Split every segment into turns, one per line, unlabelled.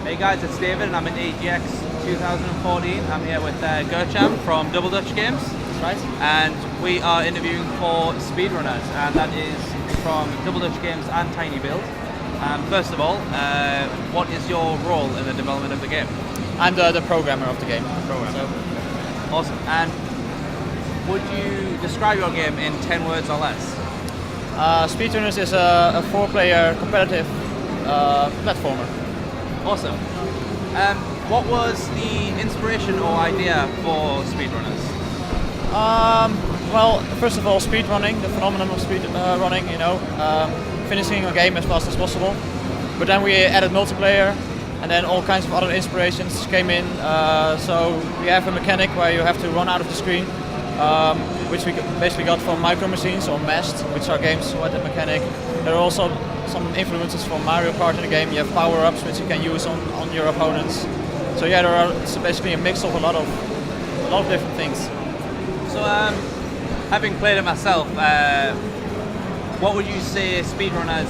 Hey guys, it's David and I'm at EGX2014. I'm here with Gercham from DoubleDutch Games.
That's right.
And we are interviewing for SpeedRunners, and that is from DoubleDutch Games and tinyBuild. First of all, what is your role in the development of the game?
I'm the programmer of the game.
Awesome. And would you describe your game in 10 words or less?
SpeedRunners is a 4-player competitive platformer.
Awesome. What was the inspiration or idea for SpeedRunners?
Well, first of all, speedrunning, the phenomenon of speedrunning, finishing a game as fast as possible. But then we added multiplayer, and then all kinds of other inspirations came in. So we have a mechanic where you have to run out of the screen, which we basically got from Micro Machines or Meshed, which are games with a mechanic. There are also some influences from Mario Kart in the game. You have power-ups which you can use on your opponents. So yeah, it's basically a mix of a lot of different things.
So having played it myself, what would you say SpeedRunners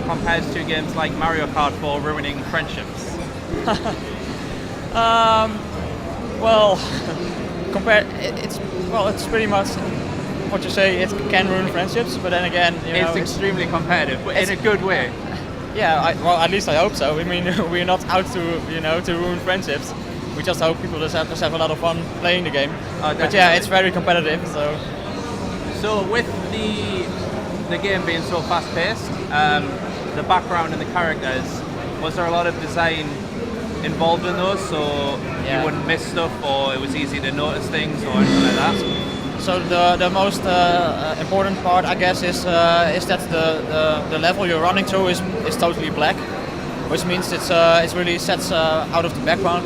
compares to games like Mario Kart for ruining friendships?
Well, it's pretty much what you say. It can ruin friendships, but then again,
it's extremely competitive, but in a good way.
Yeah, well, at least I hope so. I mean, we're not out to to ruin friendships. We just hope people just have a lot of fun playing the game. But yeah, it's very competitive.
So with the game being so fast-paced, the background and the characters, was there a lot of design involved in those, so you wouldn't miss stuff, or it was easy to notice things, or anything like that?
So the most important part, I guess, is that the level you're running through is totally black, which means it really sets out of the background,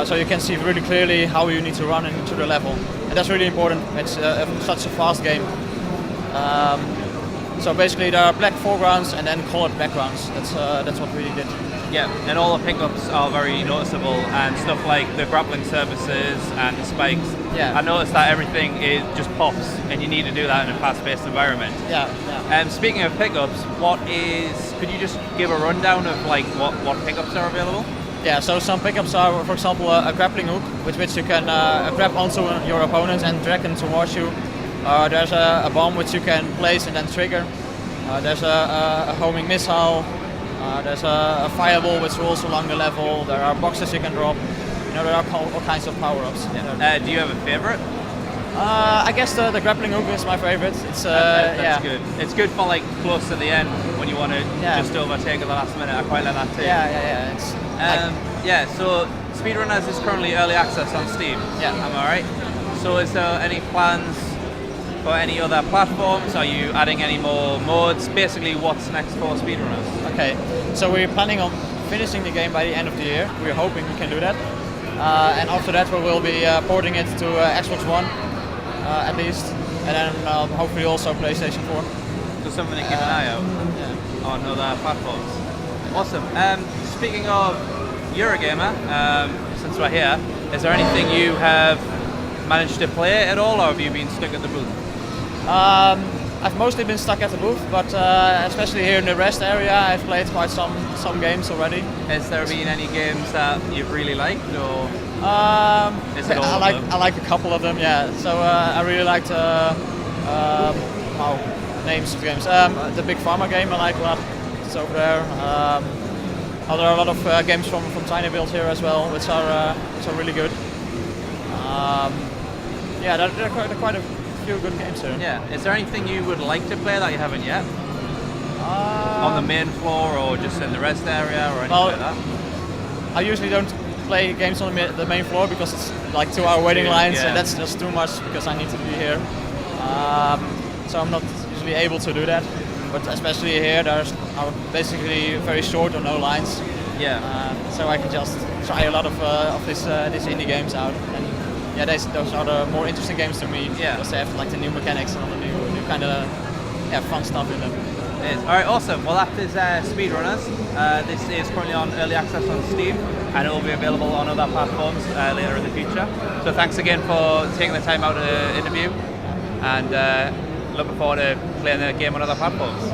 so you can see really clearly how you need to run into the level, and that's really important. It's such a fast game. So basically, there are black foregrounds and then colored backgrounds. That's what we did.
Yeah, and all the pickups are very noticeable, and stuff like the grappling surfaces and the spikes.
Yeah.
I noticed that everything just pops, and you need to do that in a fast-paced environment.
Yeah.
And speaking of pickups, could you just give a rundown of like what pickups are available?
Yeah, so some pickups are, for example, a grappling hook with which you can grab onto your opponent and drag them towards you. There's a bomb which you can place and then trigger. There's a homing missile. There's a fireball which rolls along the level. There are boxes you can drop. There are all kinds of power-ups.
Yeah. Do you have a favorite?
I guess the grappling hook is my favorite.
That's good. It's good for like close to the end when you want to just overtake at the last minute. I quite like that too.
Yeah.
So SpeedRunners is currently early access on Steam.
Yeah.
Am I right? So is there any plans for any other platforms? Are you adding any more modes? Basically, what's next for SpeedRunners?
Okay, so we're planning on finishing the game by the end of the year. We're hoping we can do that. And after that, we will be porting it to Xbox One, at least, and then hopefully also PlayStation 4.
So something to keep an eye out on other platforms. Awesome. Speaking of Eurogamer, since we're here, is there anything you have managed to play at all, or have you been stuck at the booth?
I've mostly been stuck at the booth, but especially here in the rest area, I've played quite some games already.
Has there been any games that you've really liked, or is it all
I like a couple of them, yeah. So I really liked names of games. The Big Pharma game I like a lot. It's over there. There are a lot of games from tinyBuild here as well, which are really good. There are quite a few good games here.
Yeah. Is there anything you would like to play that you haven't yet? On the main floor, or just in the rest area, or anything like that?
I usually don't play games on the main floor because it's like 2-hour waiting lines, and that's just too much because I need to be here. So I'm not usually able to do that. But especially here, there's basically very short or no lines.
Yeah.
So I can just try a lot of these indie games out. And yeah, those are the more interesting games to me because they have like the new mechanics and all the new kind of fun stuff in them.
Alright, awesome. Well, that is SpeedRunners. This is currently on early access on Steam, and it will be available on other platforms later in the future. So thanks again for taking the time out to interview, and looking forward to playing the game on other platforms.